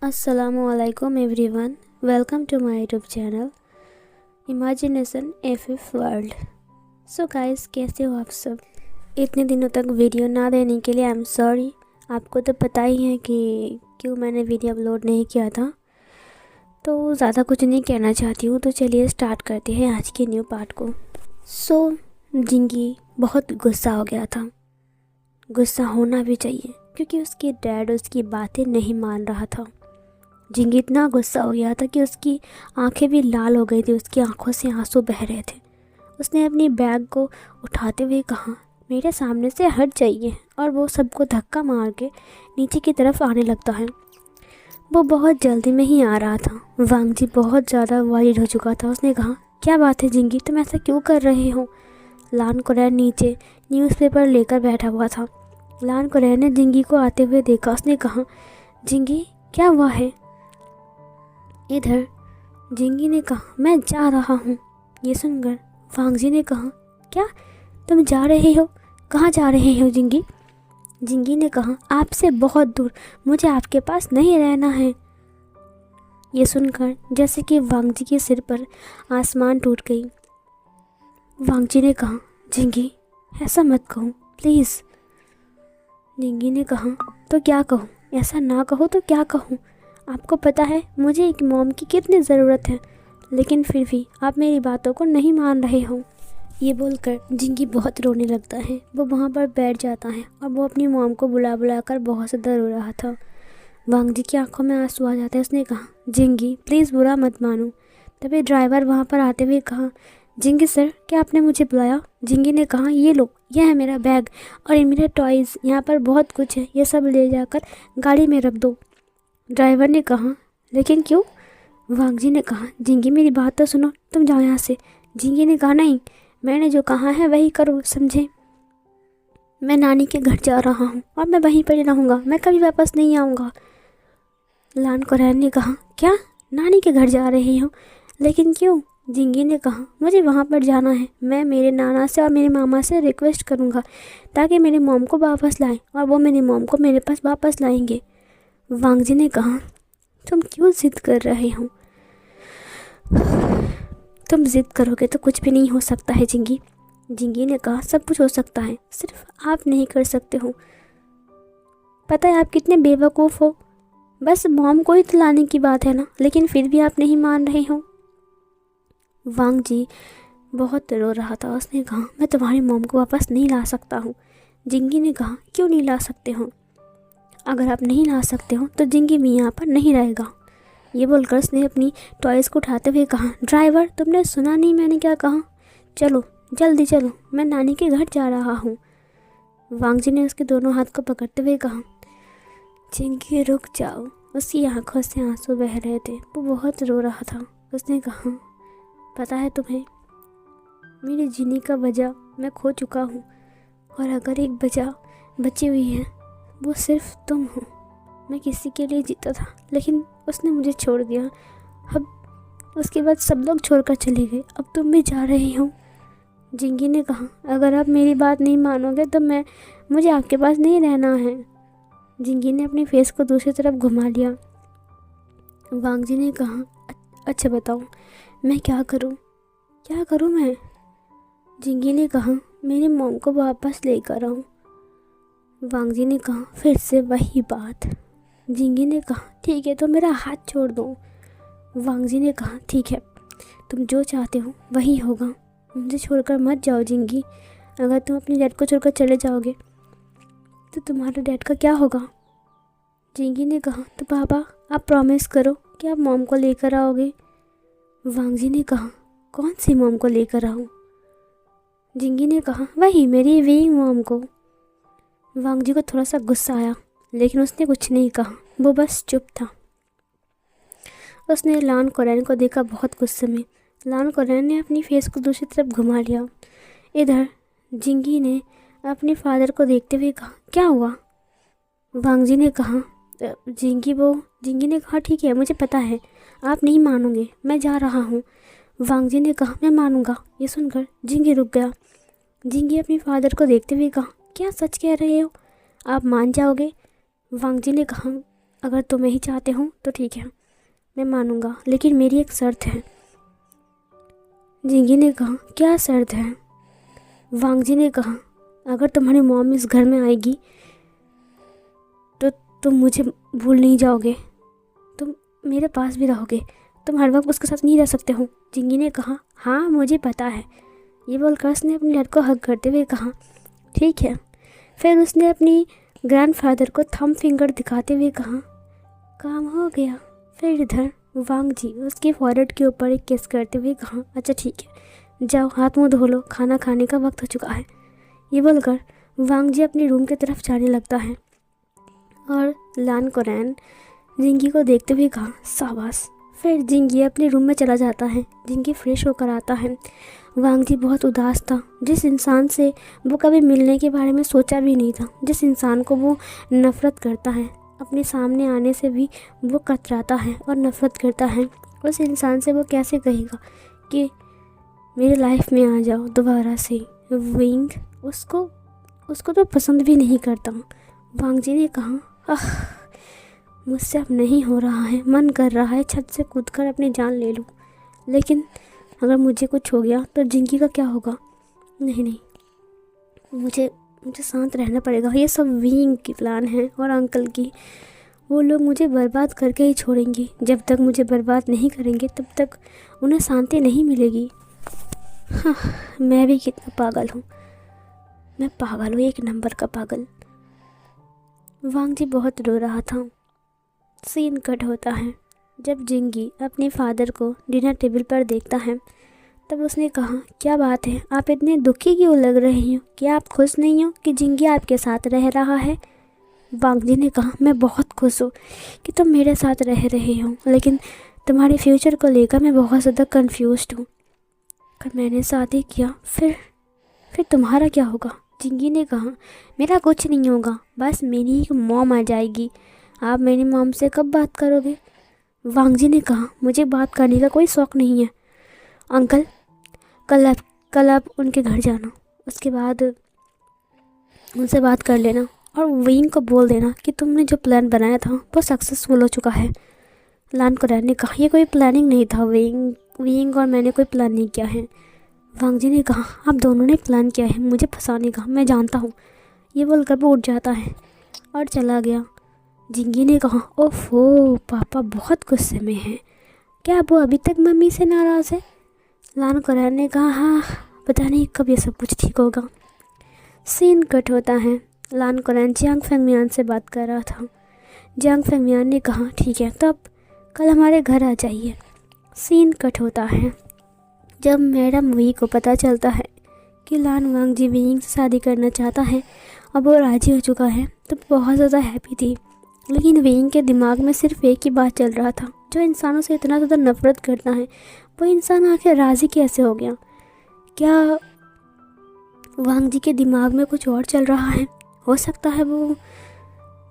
Assalamualaikum everyone. Welcome to my YouTube channel Imagination FF World. So guys, कैसे हो आप सब? इतने दिनों तक वीडियो ना देने के लिए आई एम सॉरी। आपको तो पता ही है कि क्यों मैंने वीडियो अपलोड नहीं किया था, तो ज़्यादा कुछ नहीं कहना चाहती हूँ। तो चलिए स्टार्ट करते हैं आज के न्यू पार्ट को। जिंगी बहुत गुस्सा हो गया था। गुस्सा होना भी चाहिए क्योंकि उसके डैड उसकी बातें नहीं मान रहा था। जिंगी इतना गुस्सा हो गया था कि उसकी आंखें भी लाल हो गई थी, उसकी आंखों से आंसू बह रहे थे। उसने अपनी बैग को उठाते हुए कहा, मेरे सामने से हट जाइए, और वो सबको धक्का मार के नीचे की तरफ आने लगता है। वो बहुत जल्दी में ही आ रहा था। वांगजी बहुत ज़्यादा वरीड हो चुका था। उसने कहा, क्या बात है जिंगी, तुम ऐसा क्यों कर रहे हो? लान कुरैन नीचे न्यूज़पेपर लेकर बैठा हुआ था। लान कुरैन ने जिंगी को आते हुए देखा। उसने कहा, जिंगी क्या हुआ है? इधर जिंगी ने कहा, मैं जा रहा हूँ। ये सुनकर वांगजी ने कहा, क्या तुम जा रहे हो? कहाँ जा रहे हो जिंगी? जिंगी ने कहा, आपसे बहुत दूर, मुझे आपके पास नहीं रहना है। ये सुनकर जैसे कि वांगजी के सिर पर आसमान टूट गई। वांगजी ने कहा, जिंगी ऐसा मत कहो प्लीज़। जिंगी ने कहा, तो क्या कहूँ? ऐसा ना कहो तो क्या कहूँ? आपको पता है मुझे एक मॉम की कितनी ज़रूरत है, लेकिन फिर भी आप मेरी बातों को नहीं मान रहे हो। ये बोलकर जिंगी बहुत रोने लगता है। वो वहाँ पर बैठ जाता है और वो अपनी मॉम को बुला बुला कर बहुत ज़्यादा रो रहा था। वांगजी की आंखों में आंसू आ जाते हैं। उसने कहा, जिंगी प्लीज़ बुरा मत मानो। तभी ड्राइवर वहाँ पर आते हुए कहा, जिंगी सर, क्या आपने मुझे बुलाया? जिंगी ने कहा, ये लो, यह है मेरा बैग और ये मेरे टॉयज़, यहाँ पर बहुत कुछ है, ये सब ले जाकर गाड़ी में रख दो। ड्राइवर ने कहा, लेकिन क्यों? वांगजी ने कहा, जिंगी मेरी बात तो सुनो, तुम जाओ यहाँ से। जिंगी ने कहा, नहीं, मैंने जो कहा है वही करो, समझे? मैं नानी के घर जा रहा हूँ और मैं वहीं पर ही रहूँगा, मैं कभी वापस नहीं आऊँगा। लान कुरैन ने कहा, क्या नानी के घर जा रही हो? लेकिन क्यों? जिंगी ने कहा, मुझे वहाँ पर जाना है। मैं मेरे नाना से और मेरे मामा से रिक्वेस्ट करूँगा ताकि मेरी मॉम को वापस लाएं, और वो मेरी मॉम को मेरे पास वापस लाएंगे। वांगजी ने कहा, तुम क्यों ज़िद कर रहे हो? तुम ज़िद करोगे तो कुछ भी नहीं हो सकता है जिंगी। जिंगी ने कहा, सब कुछ हो सकता है, सिर्फ आप नहीं कर सकते हो। पता है आप कितने बेवकूफ़ हो। बस मॉम को ही तो लाने की बात है ना, लेकिन फिर भी आप नहीं मान रहे हो। वांगजी बहुत रो रहा था। उसने कहा, मैं तुम्हारी मॉम को वापस नहीं ला सकता हूँ। जिंगी ने कहा, क्यों नहीं ला सकते हो? अगर आप नहीं ला सकते हो तो जिंगी भी यहाँ पर नहीं रहेगा। ये बोलकर उसने अपनी टॉयज़ को उठाते हुए कहा, ड्राइवर तुमने सुना नहीं मैंने क्या कहा? चलो जल्दी चलो, मैं नानी के घर जा रहा हूँ। वांगजी ने उसके दोनों हाथ को पकड़ते हुए कहा, जिंगी रुक जाओ। उसकी आंखों से आंसू बह रहे थे। वो बहुत रो रहा था। उसने कहा, पता है तुम्हें, मेरे जीने का वजह मैं खो चुका हूँ, और अगर एक वजह बची हुई है वो सिर्फ तुम हो। मैं किसी के लिए जीता था, लेकिन उसने मुझे छोड़ दिया। अब उसके बाद सब लोग छोड़कर चले गए, अब तुम भी जा रही हो। जिंगी ने कहा, अगर आप मेरी बात नहीं मानोगे तो मुझे आपके पास नहीं रहना है। जिंगी ने अपने फेस को दूसरी तरफ घुमा लिया। वांगजी ने कहा, अच्छा बताओ मैं क्या करूं? क्या करूं मैं? जिंगी ने कहा, मेरी मॉम को वापस लेकर आओ। वांगजी ने कहा, फिर से वही बात। जिंगी ने कहा, ठीक है तो मेरा हाथ छोड़ दो। वांगजी ने कहा, ठीक है, तुम जो चाहते हो वही होगा, मुझे छोड़कर मत जाओ जिंगी। अगर तुम अपने डैड को छोड़कर चले जाओगे तो तुम्हारे डैड का क्या होगा? जिंगी ने कहा, तो पापा आप प्रॉमिस करो कि आप मॉम को लेकर आओगे। वांगजी ने कहा, कौन सी मॉम को लेकर आऊँ? जिंगी ने कहा, वही मेरी वीइंग मॉम को। वांगजी को थोड़ा सा गुस्सा आया, लेकिन उसने कुछ नहीं कहा, वो बस चुप था। उसने लान कुरैन को देखा बहुत गुस्से में। लान कुरैन ने अपनी फेस को दूसरी तरफ घुमा लिया। इधर जिंगी ने अपने फादर को देखते हुए कहा, क्या हुआ? वांगजी ने कहा, जिंगी ने कहा, ठीक है मुझे पता है आप नहीं मानोगे, मैं जा रहा हूँ। वांगजी ने कहा, मैं मानूंगा। ये सुनकर जिंगी रुक गया। जिंगी अपने फादर को देखते हुए कहा, क्या सच कह रहे हो? आप मान जाओगे? वांगजी ने कहा, अगर तुम ही चाहते हो तो ठीक है, मैं मानूंगा, लेकिन मेरी एक शर्त है। जिंगी ने कहा, क्या शर्त है? वांग जी ने कहा, अगर तुम्हारी मॉम इस घर में आएगी तो तुम मुझे भूल नहीं जाओगे, तुम मेरे पास भी रहोगे, तुम हर वक्त उसके साथ नहीं रह सकते हो। जिंगी ने कहा, हाँ मुझे पता है। ये बोलकर उसने अपने डैड को हग करते हुए कहा, ठीक है। फिर उसने अपनी ग्रैंडफादर को थंब फिंगर दिखाते हुए कहा, काम हो गया। फिर इधर वांग जी उसके फॉरहेड के ऊपर एक किस करते हुए कहा, अच्छा ठीक है, जाओ हाथ मुंह धो लो, खाना खाने का वक्त हो चुका है। ये बोलकर वांग जी अपने रूम की तरफ जाने लगता है और लान कोरैन जिंगी को देखते हुए कहा, शाबाश। फिर जिंगी अपने रूम में चला जाता है। जिंगी फ्रेश होकर आता है। वांग जी बहुत उदास था। जिस इंसान से वो कभी मिलने के बारे में सोचा भी नहीं था, जिस इंसान को वो नफ़रत करता है, अपने सामने आने से भी वो कतराता है और नफ़रत करता है, उस इंसान से वो कैसे कहेगा कि मेरे लाइफ में आ जाओ दोबारा से। विंग उसको तो पसंद भी नहीं करता। वांग जी ने कहा, आह, मुझसे अब नहीं हो रहा है, मन कर रहा है छत से कूदकर अपनी जान ले लूँ, लेकिन अगर मुझे कुछ हो गया तो जिंगी का क्या होगा? नहीं, मुझे शांत रहना पड़ेगा। ये सब विंग की प्लान है और अंकल की। वो लोग मुझे बर्बाद करके ही छोड़ेंगे। जब तक मुझे बर्बाद नहीं करेंगे तब तक उन्हें शांति नहीं मिलेगी। हाँ, मैं भी कितना पागल हूँ। मैं पागल हूँ, एक नंबर का पागल। वांग जी बहुत रो रहा था। सीन कट होता है। जब जिंगी अपने फादर को डिनर टेबल पर देखता है तब उसने कहा, क्या बात है, आप इतने दुखी क्यों लग रही हो? क्या आप खुश नहीं हो कि जिंगी आपके साथ रह रहा है? वांग जी ने कहा, मैं बहुत खुश हूँ कि तुम मेरे साथ रह रहे हो, लेकिन तुम्हारे फ्यूचर को लेकर मैं बहुत ज़्यादा कंफ्यूज्ड हूँ। अगर मैंने शादी किया फिर तुम्हारा क्या होगा? जिंगी ने कहा, मेरा कुछ नहीं होगा, बस मेरी एक मॉम आ जाएगी। आप मेरी मॉम से कब बात करोगे? वांग जी ने कहा, मुझे बात करने का कोई शौक़ नहीं है अंकल। कल आप उनके घर जाना, उसके बाद उनसे बात कर लेना और विंग को बोल देना कि तुमने जो प्लान बनाया था वो सक्सेसफुल हो चुका है। लान कोरैन ने कहा, ये कोई प्लानिंग नहीं था, विंग और मैंने कोई प्लान नहीं किया है। वांग जी ने कहा, आप दोनों ने प्लान किया है मुझे फंसाने का, मैं जानता हूँ। ये बोलकर वो उठ जाता है और चला गया। जिंगी ने कहा, ओफो, पापा बहुत गुस्से में हैं। क्या वो अभी तक मम्मी से नाराज़ है? लान कोरैन ने कहा, हाँ, पता नहीं कब ये सब कुछ ठीक होगा। सीन कट होता है। लान कोरैन जियांग फेंगमियान से बात कर रहा था। जियांग फेंगमियान ने कहा, ठीक है, तब कल हमारे घर आ जाइए। सीन कट होता है। जब मैडम वी को पता चलता है कि लान वांग जी विंग से शादी करना चाहता है और वो राज़ी हो चुका है तो बहुत ज़्यादा हैप्पी थी, लेकिन विंग के दिमाग में सिर्फ एक ही बात चल रहा था, जो इंसानों से इतना ज़्यादा नफरत करता है वो इंसान आखिर राज़ी कैसे हो गया? क्या वांग जी के दिमाग में कुछ और चल रहा है? हो सकता है वो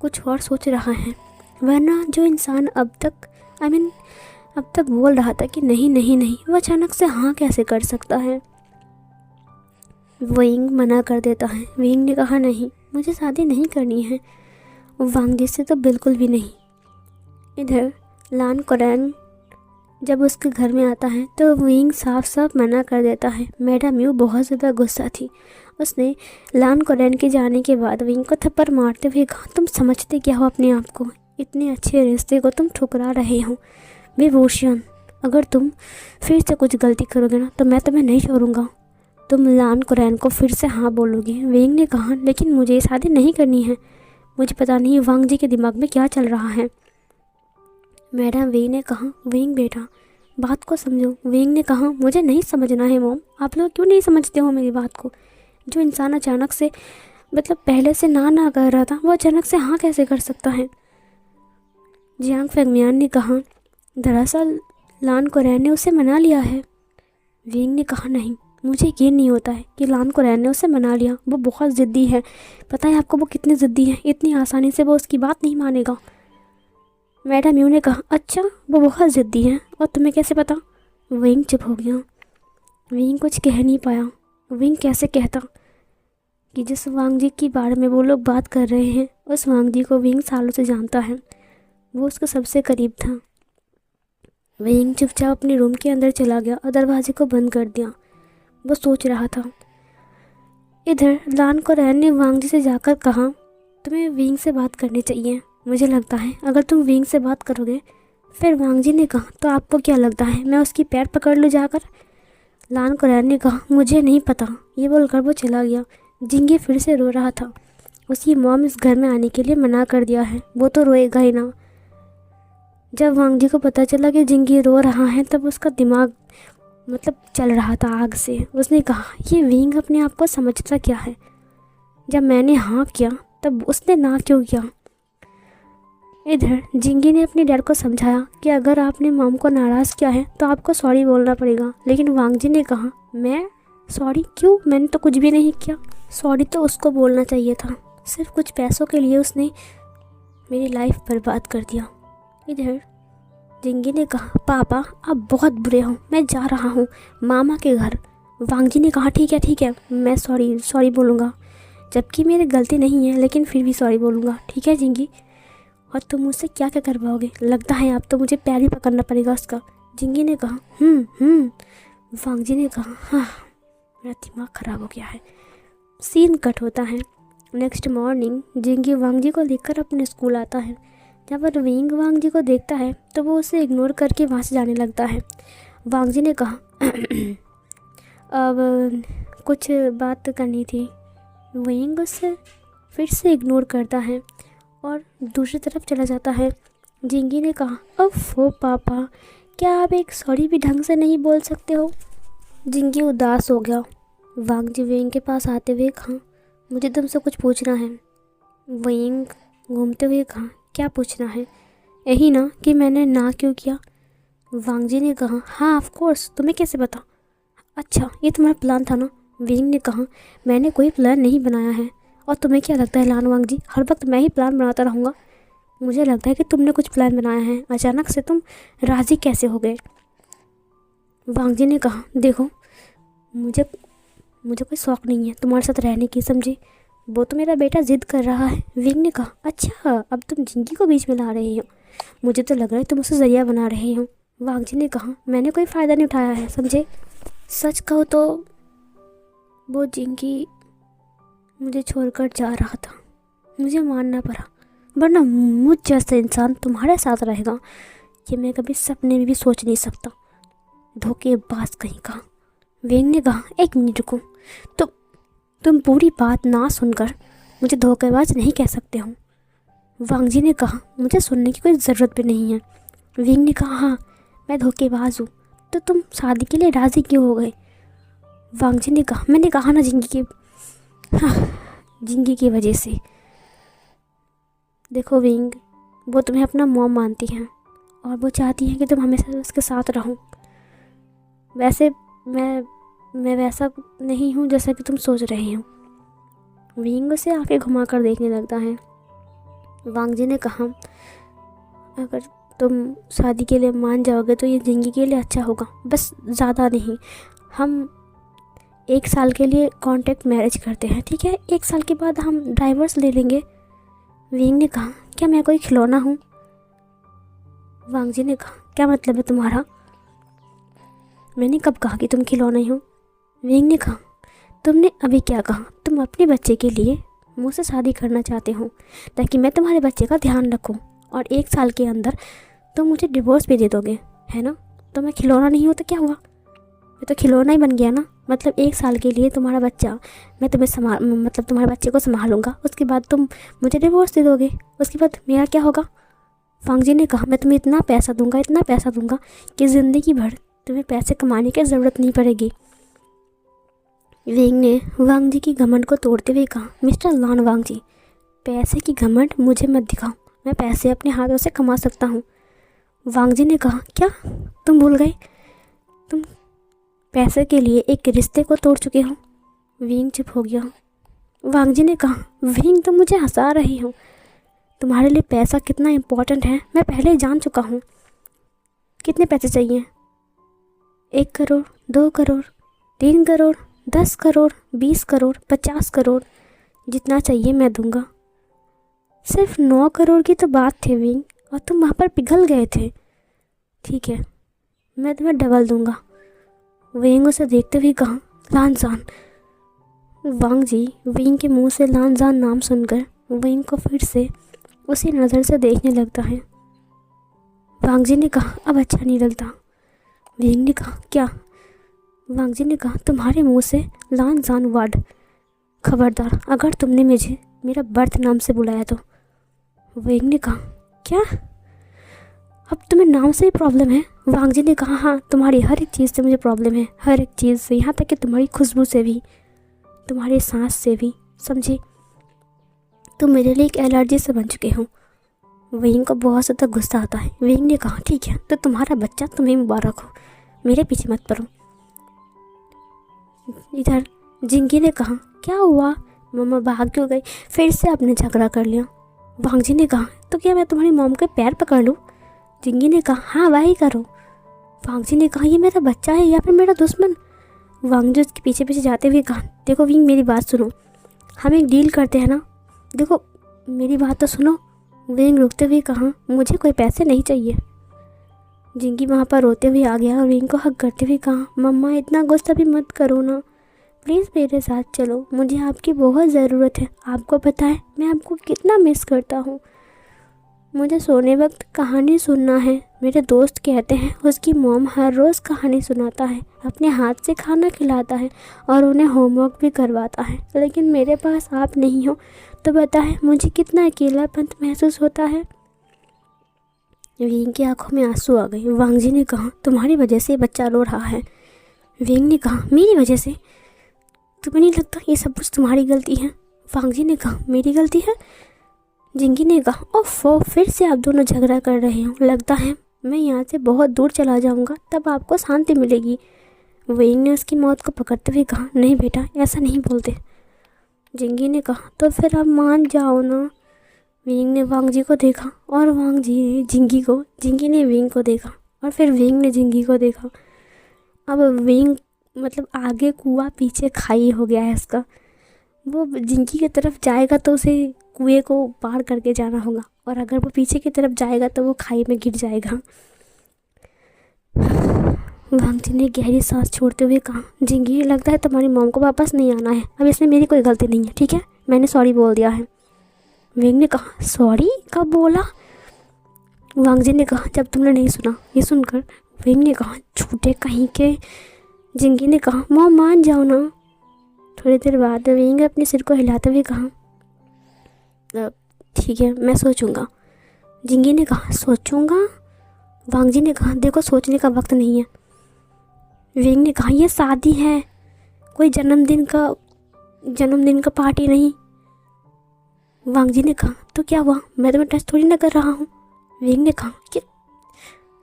कुछ और सोच रहा है, वरना जो इंसान अब तक बोल रहा था कि नहीं नहीं नहीं, वो अचानक से हाँ कैसे कर सकता है? विंग मना कर देता है। विंग ने कहा, नहीं, मुझे शादी नहीं करनी है, वांग जी से तो बिल्कुल भी नहीं। इधर लान कोरैन जब उसके घर में आता है तो विंग साफ साफ मना कर देता है। मैडम यू बहुत ज़्यादा गुस्सा थी। उसने लान कोरैन के जाने के बाद विंग को थप्पड़ मारते हुए कहा, तुम समझते क्या हो अपने आप को? इतने अच्छे रिश्ते को तुम ठुकरा रहे हो। विभूषण, अगर तुम फिर से कुछ गलती करोगे ना तो मैं तुम्हें नहीं छोड़ूंगा। तुम लान कोरैन को फिर से हाँ बोलोगे। विंग ने कहा, लेकिन मुझे शादी नहीं करनी है। मुझे पता नहीं वांग जी के दिमाग में क्या चल रहा है। मैडम वी ने कहा, विंग बेटा बात को समझो। विंग ने कहा, मुझे नहीं समझना है मॉम, आप लोग क्यों नहीं समझते हो मेरी बात को? जो इंसान अचानक से पहले से ना कर रहा था वो अचानक से हाँ कैसे कर सकता है? जियांग फेंगमियान ने कहा, दरअसल लान कोरैन ने उसे मना लिया है। विंग ने कहा, नहीं, मुझे यकीन नहीं होता है कि लान कोरैन ने उसे मना लिया। वो बहुत ज़िद्दी है। पता है आपको वो कितनी ज़िद्दी है? इतनी आसानी से वो उसकी बात नहीं मानेगा। मैडम यू ने कहा, अच्छा, वो बहुत ज़िद्दी है और तुम्हें कैसे पता? विंग चुप हो गया। विंग कुछ कह नहीं पाया। विंग कैसे कहता कि जिस वांग जी के बारे में वो लोग बात कर रहे हैं उस वांग जी को विंग सालों से जानता है। वो उसके सबसे करीब था। विंग चुपचाप अपने रूम के अंदर चला गया और दरवाजे को बंद कर दिया। वो सोच रहा था। इधर लान को रैन ने वांग जी से जाकर कहा, तुम्हें विंग से बात करनी चाहिए। मुझे लगता है अगर तुम विंग से बात करोगे। फिर वांग जी ने कहा, तो आपको क्या लगता है मैं उसकी पैर पकड़ लूँ जाकर? लान को रैन ने कहा, मुझे नहीं पता। ये बोलकर वो चला गया। जिंगी फिर से रो रहा था। उसकी मॉम इस घर में आने के लिए मना कर दिया है। वो तो रोएगा ही ना। जब वांग जी को पता चला कि जिंगी रो रहा है तब उसका दिमाग चल रहा था आग से। उसने कहा, ये विंग अपने आप को समझता क्या है? जब मैंने हाँ किया तब उसने ना क्यों किया? इधर जिंगी ने अपने डैड को समझाया कि अगर आपने मॉम को नाराज़ किया है तो आपको सॉरी बोलना पड़ेगा। लेकिन वांग जी ने कहा, मैं सॉरी क्यों? मैंने तो कुछ भी नहीं किया। सॉरी तो उसको बोलना चाहिए था। सिर्फ कुछ पैसों के लिए उसने मेरी लाइफ बर्बाद कर दिया। इधर जिंगी ने कहा, पापा आप बहुत बुरे हो, मैं जा रहा हूँ मामा के घर। वांग जी ने कहा, ठीक है मैं सॉरी बोलूँगा, जबकि मेरी गलती नहीं है लेकिन फिर भी सॉरी बोलूँगा। ठीक है जिंगी? और तुम मुझसे क्या क्या करवाओगे? लगता है आप तो मुझे पैर ही पकड़ना पड़ेगा उसका। जिंगी ने कहा, वांग जी ने कहा, हाँ मेरा दिमाग ख़राब हो गया है। सीन कट होता है। नेक्स्ट मॉर्निंग जिंगी वांग जी को लेकर अपने स्कूल आता है। जब वो विंग वांग जी को देखता है तो वो उसे इग्नोर करके वहाँ से जाने लगता है। वांग जी ने कहा, अब कुछ बात करनी थी। विंग उससे फिर से इग्नोर करता है और दूसरी तरफ चला जाता है। जिंगी ने कहा, ओफो पापा, क्या आप एक सॉरी भी ढंग से नहीं बोल सकते हो? जिंगी उदास हो गया। वांग जी विंग के पास आते हुए कहा, मुझे तुमसे कुछ पूछना है। विंग घूमते हुए कहा, क्या पूछना है? यही ना कि मैंने ना क्यों किया? वांग जी ने कहा, हाँ ऑफ कोर्स, तुम्हें कैसे पता? अच्छा ये तुम्हारा प्लान था ना? विंग ने कहा, मैंने कोई प्लान नहीं बनाया है। और तुम्हें क्या लगता है लान वांग जी, हर वक्त मैं ही प्लान बनाता रहूँगा? मुझे लगता है कि तुमने कुछ प्लान बनाया है। अचानक से तुम राज़ी कैसे हो गए? वांग जी ने कहा, देखो मुझे कोई शौक़ नहीं है तुम्हारे साथ रहने की, समझी? वो तो मेरा बेटा ज़िद कर रहा है। विंग ने कहा, अच्छा अब तुम जिंगी को बीच में ला रही हो? मुझे तो लग रहा है तुम उसे ज़रिया बना रही हो। वांग जी ने कहा, मैंने कोई फ़ायदा नहीं उठाया है, समझे? सच कहो तो वो जिंगी मुझे छोड़कर जा रहा था, मुझे मानना पड़ा, वरना मुझ जैसा इंसान तुम्हारे साथ रहेगा ये मैं कभी सपने में भी सोच नहीं सकता। धोखेबाज कहीं का। विंग ने कहा, एक मिनट रुको, तुम पूरी बात ना सुनकर मुझे धोखेबाज नहीं कह सकते हो। वांग जी ने कहा, मुझे सुनने की कोई ज़रूरत भी नहीं है। विंग ने कहा, हाँ मैं धोखेबाज हूँ, तो तुम शादी के लिए राज़ी क्यों हो गए? वांग जी ने कहा, मैंने कहा ना जिंगी की वजह से। देखो विंग, वो तुम्हें अपना मॉम मानती हैं और वो चाहती हैं कि तुम हमेशा उसके साथ रहो। वैसे मैं वैसा नहीं हूँ जैसा कि तुम सोच रहे हो। विंग उसे आंखें घुमाकर देखने लगता है। वांग जी ने कहा, अगर तुम शादी के लिए मान जाओगे तो ये जिंदगी के लिए अच्छा होगा, बस ज़्यादा नहीं। हम 1 साल के लिए कॉन्ट्रैक्ट मैरिज करते हैं, ठीक है? 1 साल के बाद हम डाइवोर्स ले लेंगे। विंग ने कहा, क्या मैं कोई खिलौना हूँ? वांग जी ने कहा, क्या मतलब है तुम्हारा? मैंने कब कहा कि तुम खिलौना ही हो? विंग ने कहा, तुमने अभी क्या कहा? तुम अपने बच्चे के लिए मुझसे शादी करना चाहते हो ताकि मैं तुम्हारे बच्चे का ध्यान रखूं, और 1 साल के अंदर तुम मुझे डिवोर्स भी दे दोगे, है ना? तो मैं खिलौना नहीं हूँ तो क्या हुआ? मैं तो खिलौना ही बन गया ना। मतलब 1 साल के लिए तुम्हारा बच्चा, मैं तुम्हें तुम्हारे बच्चे को संभालूंगा, उसके बाद तुम मुझे डिवोर्स दे दोगे, उसके बाद मेरा क्या होगा? वांग जी ने कहा, मैं तुम्हें इतना पैसा दूंगा कि ज़िंदगी भर तुम्हें पैसे कमाने की ज़रूरत नहीं पड़ेगी। विंग ने वांग जी की घमंड को तोड़ते हुए कहा, मिस्टर लान वांग जी, पैसे की घमंड मुझे मत दिखाओ, मैं पैसे अपने हाथों से कमा सकता हूँ। वांग जी ने कहा, क्या तुम भूल गए? तुम पैसे के लिए एक रिश्ते को तोड़ चुके हो। विंग चुप हो गया। वांग जी ने कहा, विंग तुम मुझे हंसा रही हो। तुम्हारे लिए पैसा कितना इम्पोर्टेंट है मैं पहले ही जान चुका हूँ। कितने पैसे चाहिए? 1 करोड़, 2 करोड़, 3 करोड़, 10 करोड़, 20 करोड़, 50 करोड़, जितना चाहिए मैं दूंगा। सिर्फ 9 करोड़ की तो बात थी विंग, और तुम वहाँ पर पिघल गए थे। ठीक है, मैं तुम्हें डबल दूंगा। वेंग उसे देखते हुए कहा, लानजान। वांग जी वेंग के मुंह से लानजान नाम सुनकर वेंग को फिर से उसी नज़र से देखने लगता है। वांग जी ने कहा, अब अच्छा नहीं लगता। वेंग ने कहा, क्या? वांग जी ने कहा, तुम्हारे मुंह से लानजान वर्ड। खबरदार अगर तुमने मुझे मेरा बर्थ नाम से बुलाया तो। वेंग ने कहा, क्या? अब तुम्हें नाम से ही प्रॉब्लम है? वांग जी ने कहा, हाँ, तुम्हारी हर एक चीज़ से मुझे प्रॉब्लम है, हर एक चीज़ से, यहाँ तक कि तुम्हारी खुशबू से भी, तुम्हारी सांस से भी, समझी? तुम मेरे लिए एक एलर्जी से बन चुके हो। वेंग को बहुत ज़्यादा गुस्सा आता है। वेंग ने कहा, ठीक है, तो तुम्हारा बच्चा तुम्हें मुबारक हो, मेरे पीछे मत पड़ो। इधर जिंगी ने कहा, क्या हुआ? मम्मा भाग क्यों गई? फिर से आपने झगड़ा कर लिया। वांग जी ने कहा, तो क्या मैं तुम्हारी मॉम के पैर पकड़ लूँ? जिंगी ने कहा, हाँ वही करो। वांग जी ने कहा, ये मेरा बच्चा है या फिर मेरा दुश्मन? वांग जी उसके पीछे पीछे जाते हुए कहा, देखो विंग, मेरी बात सुनो, हम एक डील करते हैं ना, देखो मेरी बात तो सुनो। विंग रुकते हुए कहा, मुझे कोई पैसे नहीं चाहिए। जिंगी वहाँ पर रोते हुए आ गया और विंग को हक करते हुए कहा, मम्मा इतना गुस्सा भी मत करो ना, प्लीज़ मेरे साथ चलो, मुझे आपकी बहुत ज़रूरत है। आपको पता है मैं आपको कितना मिस करता हूँ। मुझे सोने वक्त कहानी सुनना है। मेरे दोस्त कहते हैं उसकी मॉम हर रोज़ कहानी सुनाता है, अपने हाथ से खाना खिलाता है और उन्हें होमवर्क भी करवाता है, लेकिन मेरे पास आप नहीं हो तो पता है मुझे कितना अकेलापन महसूस होता है। विंग की आंखों में आंसू आ गए। वांग जी ने कहा, तुम्हारी वजह से बच्चा रो रहा है। विंग ने कहा, मेरी वजह से? तुम्हें नहीं लगता ये सब कुछ तुम्हारी गलती है? वांग जी ने कहा, मेरी गलती है? जिंगी ने कहा, ओफो, फिर से आप दोनों झगड़ा कर रहे हो। लगता है मैं यहाँ से बहुत दूर चला जाऊँगा, तब आपको शांति मिलेगी। वेंग ने उसकी मौत को पकड़ते हुए कहा, नहीं बेटा, ऐसा नहीं बोलते। जिंगी ने कहा, तो फिर आप मान जाओ ना। वेंग ने वांग जी को देखा और वांग जी ने जिंगी को, जिंगी ने वेंग को देखा और फिर वेंग ने जिंगी को देखा। अब वेंग मतलब आगे कुआं पीछे खाई हो गया है इसका। वो जिंकी की तरफ जाएगा तो उसे कुएं को पार करके जाना होगा, और अगर वो पीछे की तरफ जाएगा तो वो खाई में गिर जाएगा। वांग जी ने गहरी सांस छोड़ते हुए कहा, जिंगी, लगता है तुम्हारी मॉम को वापस नहीं आना है। अब इसमें मेरी कोई गलती नहीं है, ठीक है, मैंने सॉरी बोल दिया है। वेंग ने कहा, सॉरी कब बोला? वांग जी ने कहा, जब तुमने नहीं सुना। ये सुनकर वेंग ने कहा, झूठे कहीं के। जिंगी ने कहा, मॉम मान जाओ ना। थोड़ी देर बाद वेंग अपने सिर को हिलाते हुए कहा, ठीक है, मैं सोचूंगा। जिंगी ने कहा, सोचूंगा? वांग जी ने कहा, देखो सोचने का वक्त नहीं है। वेंग ने कहा, यह शादी है, कोई जन्मदिन का पार्टी नहीं। वांग जी ने कहा, तो क्या हुआ, मैं तुम्हें टच थोड़ी ना कर रहा हूँ। वेंग ने कहा, कि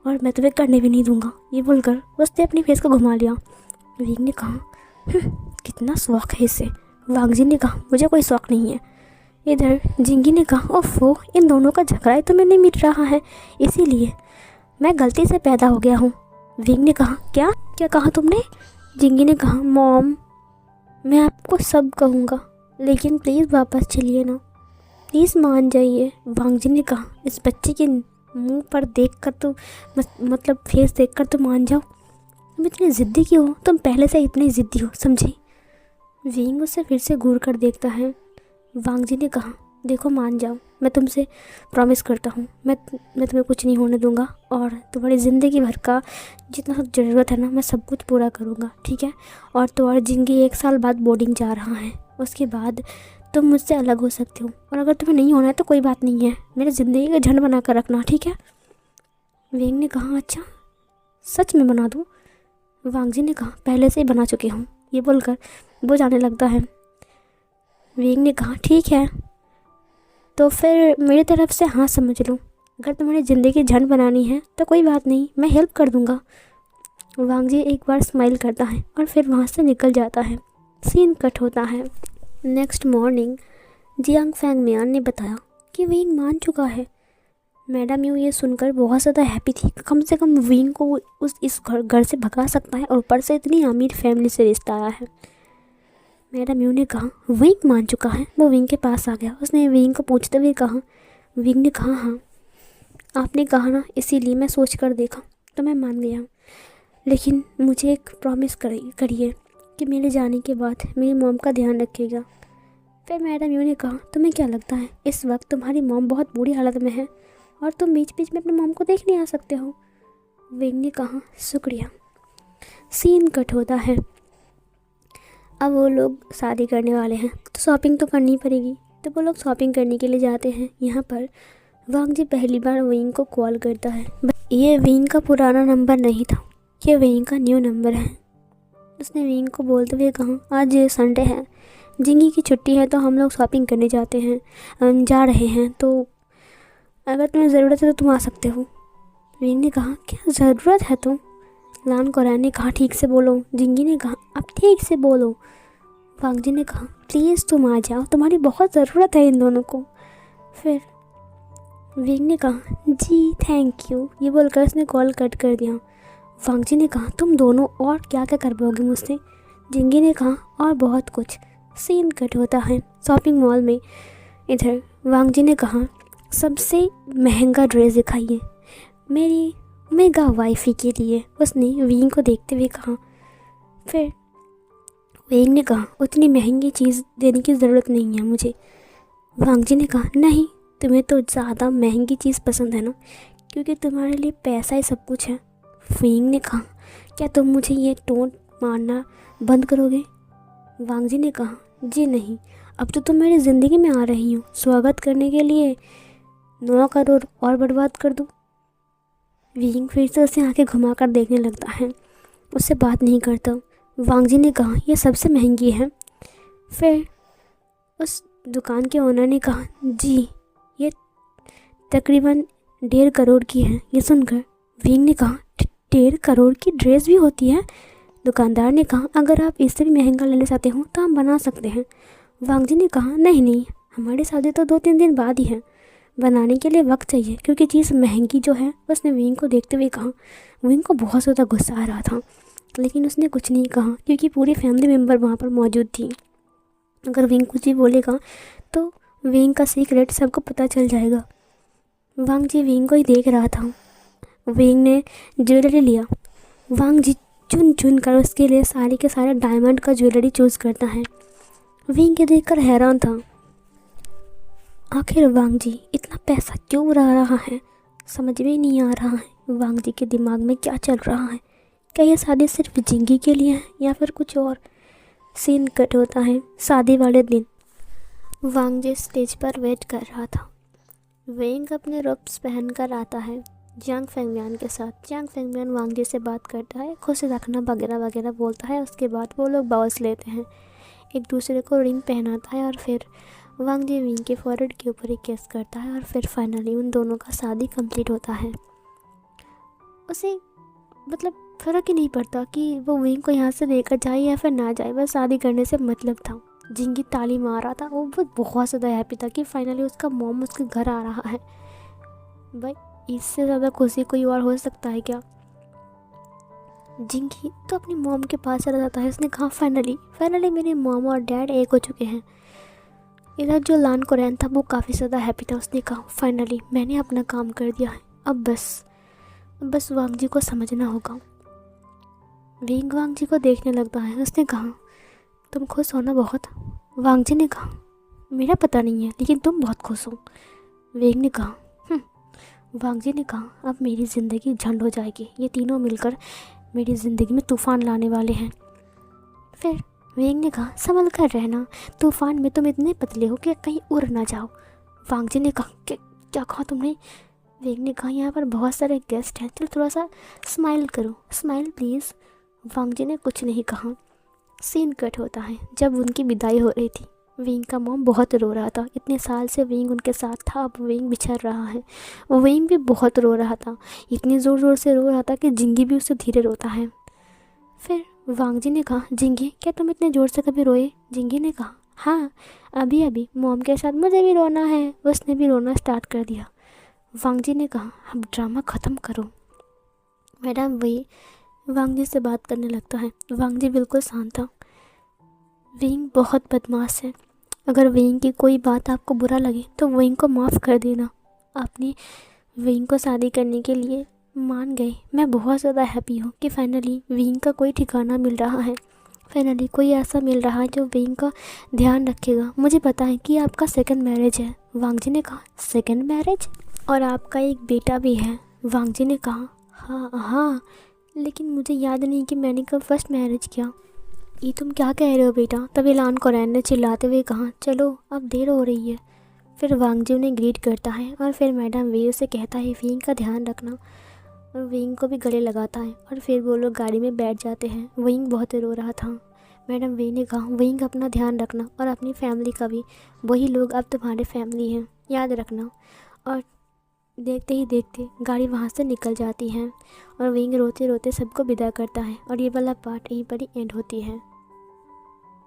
और मैं तुम्हें करने भी नहीं दूंगा। ये बोलकर उसने अपनी फेस को घुमा लिया। वेंग ने कहा, कितना शौक है इसे। वांग जी ने कहा, मुझे कोई शौक नहीं है। इधर जिंगी ने कहा, ओफो, इन दोनों का झगड़ा ही तुम्हें नहीं मिट रहा है, इसीलिए मैं गलती से पैदा हो गया हूँ। विंग ने कहा, क्या क्या कहा तुमने? जिंगी ने कहा, मॉम, मैं आपको सब कहूँगा, लेकिन प्लीज़ वापस चलिए ना, प्लीज़ मान जाइए। वांग जी ने कहा, इस बच्चे के मुंह पर देखकर तो मतलब फेस देखकर तो मान जाओ, तुम इतनी ज़िद्दी क्यों हो? तुम पहले से इतनी ज़िद्दी हो, समझी? विंग उसे फिर से घूर कर देखता है। वांग जी ने कहा, देखो मान जाओ, मैं तुमसे प्रॉमिस करता हूँ, मैं तुम्हें कुछ नहीं होने दूंगा, और तुम्हारी ज़िंदगी भर का जितना ज़रूरत है ना, मैं सब कुछ पूरा करूँगा, ठीक है? और तुम्हारी जिंदगी 1 साल बाद बोर्डिंग जा रहा है, उसके बाद तुम मुझसे अलग हो सकते हो, और अगर तुम्हें नहीं होना है तो कोई बात नहीं है, मेरी ज़िंदगी का झंड बना कर रखना, ठीक है? विंग ने कहा, अच्छा, सच में बना दूँ? वांग जी ने कहा, पहले से ही बना चुकी हूँ। ये बोलकर वो जाने लगता है। विंग ने कहा, ठीक है, तो फिर मेरी तरफ से हाँ समझ लो, अगर तुम्हारी ज़िंदगी झंड बनानी है तो कोई बात नहीं, मैं हेल्प कर दूँगा। वांग जी एक बार स्माइल करता है और फिर वहाँ से निकल जाता है। सीन कट होता है। नेक्स्ट मॉर्निंग जियांग फैंग मियान ने बताया कि विंग मान चुका है। मैडम यू ये सुनकर बहुत ज़्यादा हैप्पी थी, कम से कम विंग को इस घर से भगा सकता है, और ऊपर से इतनी अमीर फैमिली से रिश्ता आया है। मैडम यू ने कहा, विंग मान चुका है। वो विंग के पास आ गया। उसने विंग को पूछते हुए कहा, विंग ने कहा, हाँ, आपने कहा ना, इसीलिए मैं सोच कर देखा तो मैं मान गया। लेकिन मुझे एक प्रॉमिस करिए कि मेरे जाने के बाद मेरी मॉम का ध्यान रखिएगा। फिर मैडम यू ने कहा, तुम्हें क्या लगता है इस वक्त तुम्हारी मॉम बहुत बुरी हालत में है और तुम बीच बीच में अपनी मॉम को देखने आ सकते हो। विंग ने कहा, शुक्रिया। सीन कट होता है। अब वो लोग शादी करने वाले हैं तो शॉपिंग तो करनी पड़ेगी, तो वो लोग शॉपिंग करने के लिए जाते हैं। यहाँ पर वांग जी पहली बार विंग को कॉल करता है। ये विंग का पुराना नंबर नहीं था, ये विंग का न्यू नंबर है। उसने विंग को बोलते हुए कहा, आज संडे है, जिंगी की छुट्टी है, तो हम लोग शॉपिंग करने जा रहे हैं, तो अगर तुम्हें ज़रूरत है तो तुम आ सकते हो। विंग ने कहा, क्या ज़रूरत है तो? लान कोरैन ने कहा, ठीक से बोलो। जिंगी ने कहा, अब ठीक से बोलो। वांग जी ने कहा, प्लीज़ तुम आ जाओ, तुम्हारी बहुत ज़रूरत है इन दोनों को। फिर विंग ने कहा, जी थैंक यू, ये बोलकर उसने कॉल कट कर दिया। वांग जी ने कहा, तुम दोनों और क्या क्या कर पाओगे मुझसे? जिंगी ने कहा, और बहुत कुछ। सीन कट होता है शॉपिंग मॉल में। इधर वांग जी ने कहा, सबसे महंगा ड्रेस दिखाइए मेरी मेगा वाइफी के लिए। उसने विंग को देखते हुए कहा। फिर विंग ने कहा, उतनी महंगी चीज़ देने की ज़रूरत नहीं है मुझे। वांग जी ने कहा, नहीं, तुम्हें तो ज़्यादा महंगी चीज़ पसंद है ना, क्योंकि तुम्हारे लिए पैसा ही सब कुछ है। विंग ने कहा, क्या तुम मुझे ये टोंट मारना बंद करोगे? वांग जी ने कहा, जी नहीं, अब तो तुम मेरी ज़िंदगी में आ रही हो, स्वागत करने के लिए 9 करोड़ और बर्बाद कर दूँ। विंग फिर से उसे आंखें घुमाकर देखने लगता है, उससे बात नहीं करता। वांग जी ने कहा, यह सबसे महंगी है। फिर उस दुकान के ओनर ने कहा, जी ये तकरीबन 1.5 करोड़ की है। ये सुनकर विंग ने कहा, 1.5 करोड़ की ड्रेस भी होती है? दुकानदार ने कहा, अगर आप इससे भी महंगा लेना चाहते हो तो हम बना सकते हैं। वांग जी ने कहा, नहीं नहीं, हमारी शादी तो 2-3 दिन बाद ही है, बनाने के लिए वक्त चाहिए, क्योंकि चीज़ महंगी जो है। उसने विंग को देखते हुए कहा। विंग को बहुत ज़्यादा गुस्सा आ रहा था, लेकिन उसने कुछ नहीं कहा, क्योंकि पूरी फैमिली मेम्बर वहाँ पर मौजूद थी। अगर विंग कुछ भी बोलेगा तो विंग का सीक्रेट सबको पता चल जाएगा। वांग जी विंग को ही देख रहा था। विंग ने ज्वेलरी लिया। वांग जी चुन चुन कर उसके लिए सारे के सारे डायमंड का ज्वेलरी चूज़ करता है। विंग के देखकर हैरान था, आखिर वांग जी इतना पैसा क्यों उड़ा रहा है, समझ में नहीं आ रहा है। वांग जी के दिमाग में क्या चल रहा है? क्या यह शादी सिर्फ जिंगी के लिए है या फिर कुछ और? सीन कट होता है शादी वाले दिन। वांग जी स्टेज पर वेट कर रहा था। विंग अपने रोब्स पहन कर आता है जियांग फेंगमियान के साथ। जियांग फेंगमियान वांग जी से बात करता है, खुश रखना वगैरह वगैरह बोलता है। उसके बाद वो लोग बाउस लेते हैं, एक दूसरे को रिंग पहनाता है, और फिर वांग जी विंग के फॉरहेड के ऊपर ही किस करता है, और फिर फाइनली उन दोनों का शादी कंप्लीट होता है। उसे मतलब फ़र्क ही नहीं पड़ता कि वो विंग को यहाँ से लेकर जाए या फिर ना जाए, बस शादी करने से मतलब था। जिंगी ताली मार रहा था, वो बहुत ज़्यादा हैप्पी था कि फाइनली उसका मॉम उसके घर आ रहा है। भाई इससे ज़्यादा खुशी कोई और हो सकता है क्या? जिंगी तो अपनी मॉम के पास चला जाता है। उसने कहा, फाइनली मेरे मॉम और डैड एक हो चुके हैं। इधर जो लान कोरैन था वो काफ़ी ज़्यादा हैप्पी था। उसने कहा, फाइनली मैंने अपना काम कर दिया है, अब बस वांग जी को समझना होगा। विंग वांग जी को देखने लगता है। उसने कहा, तुम खुश हो ना बहुत? वांग जी ने कहा, मेरा पता नहीं है, लेकिन तुम बहुत खुश हो। विंग ने कहा, वांग जी ने कहा, अब मेरी ज़िंदगी झंड हो जाएगी, ये तीनों मिलकर मेरी ज़िंदगी में तूफ़ान लाने वाले हैं। फिर विंग ने कहा, संभल कर रहना, तूफ़ान में तुम इतने पतले हो कि कहीं उड़ ना जाओ। वांग जी ने कहा, क्या कहा तुमने? विंग ने कहा, यहाँ पर बहुत सारे गेस्ट हैं, चलो थोड़ा सा स्माइल करो, स्माइल प्लीज़। वांग जी ने कुछ नहीं कहा। सीन कट होता है जब उनकी विदाई हो रही थी। विंग का मॉम बहुत रो रहा था। इतने साल से विंग उनके साथ था, अब विंग बिछड़ रहा है। विंग भी बहुत रो रहा था, इतनी ज़ोर ज़ोर से रो रहा था कि जिंगी भी उससे धीरे रोता है। फिर वांग जी ने कहा, जिंगी क्या तुम इतने ज़ोर से कभी रोए? जिंगी ने कहा, हाँ अभी मॉम के साथ मुझे भी रोना है। उसने भी रोना स्टार्ट कर दिया। वांग जी ने कहा, अब ड्रामा ख़त्म करो। मैडम वही वांग जी से बात करने लगता है। वांग जी बिल्कुल शांत था। विंग बहुत बदमाश है, अगर विंग की कोई बात आपको बुरा लगे तो विंग को माफ़ कर देना। आपने विंग को शादी करने के लिए मान गए। मैं बहुत ज़्यादा हैप्पी हूँ कि फाइनली विंग का कोई ठिकाना मिल रहा है, फाइनली कोई ऐसा मिल रहा है जो विंग का ध्यान रखेगा। मुझे पता है कि आपका सेकंड मैरिज है। वांग जी ने कहा, सेकंड मैरिज? और आपका एक बेटा भी है। वांग जी ने कहा, हाँ हाँ, लेकिन मुझे याद नहीं कि मैंने कब फर्स्ट मैरिज किया। ये तुम क्या कह रहे हो बेटा? तभी लान कोरैन ने चिल्लाते हुए कहा, चलो अब देर हो रही है। फिर वांग जी उन्हें ग्रीट करता है और फिर मैडम वे से कहता है विंग का ध्यान रखना, और विंग को भी गले लगाता है। और फिर वो लोग गाड़ी में बैठ जाते हैं। विंग बहुत रो रहा था। मैडम वे ने कहा, विंग अपना ध्यान रखना और अपनी फैमिली का भी, वही लोग अब तुम्हारे फैमिली हैं, याद रखना। और देखते ही देखते गाड़ी वहाँ से निकल जाती है और विंग रोते रोते सबको विदा करता है। और ये वाला पार्ट यहीं पर ही एंड होती है।